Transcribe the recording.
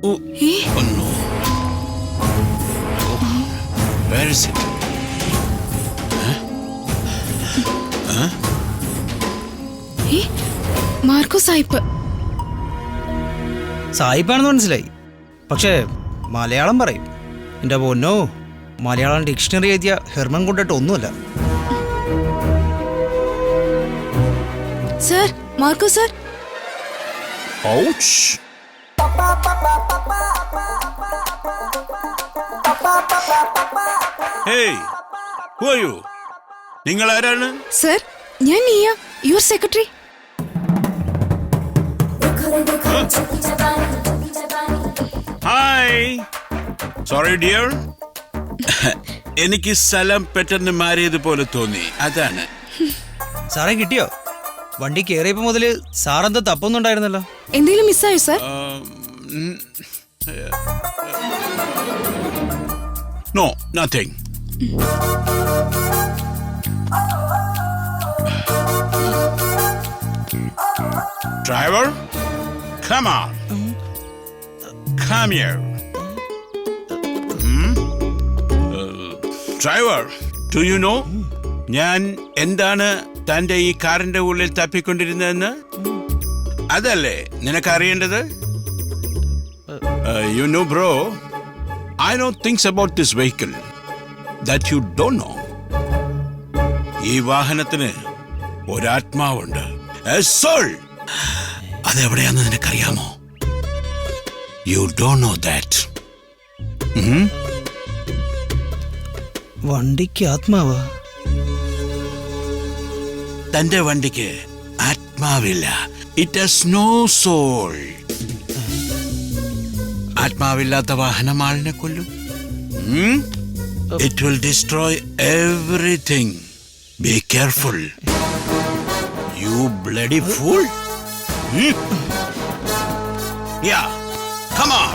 Oh no. Oh. Where is it? Marco സായിപ്പ്. സായിപ്പാണെന്ന് മനസ്സിലായി, പക്ഷേ മലയാളം പറയും. എൻ്റെ പൊന്നോ, മലയാളം ഡിക്ഷണറി എഴുതിയ ഹെർമൻ കൊണ്ടിട്ട് ഒന്നുമല്ല. Sir, Marco sir. Ouch. Hey, who are you? നിങ്ങൾ ആരാണ്? സർ, ഞാൻ Niya, your secretary. Hi. Sorry dear. എനിക്ക് സ്ഥലം പെട്ടെന്ന് മാറിയതുപോലെ തോന്നി, അതാണ്. സാറേ കിട്ടിയോ? വണ്ടി കയറിയപ്പോ മുതല് സാറെന്താ തപ്പൊന്നും ഉണ്ടായിരുന്നല്ലോ. എന്തെങ്കിലും മിസ്സായോ sir? No, nothing. Driver, come on. Come here. Driver, do you know? ഞാൻ എന്താണ് തന്റെ ഈ കാറിന്റെ ഉള്ളിൽ തപ്പിക്കൊണ്ടിരുന്നതെന്ന്? അതല്ലേ നിനക്ക് അറിയേണ്ടത്? You know, bro, I know things about this vehicle that you don't know. ഈ വാഹനത്തിന് ഒരാത്മാവുണ്ട്. A soul. അതെവിടെയാന്ന് നിനക്കറിയാമോ? You don't know that. വണ്ടിക്ക് ആത്മാവാ? തന്റെ വണ്ടിക്ക് ആത്മാവില്ല. It has no soul. ആത്മാവില്ലാത്ത വാഹനം ആളിനെ കൊല്ലും. It will destroy everything. Be careful. You bloody fool. Yeah, come on.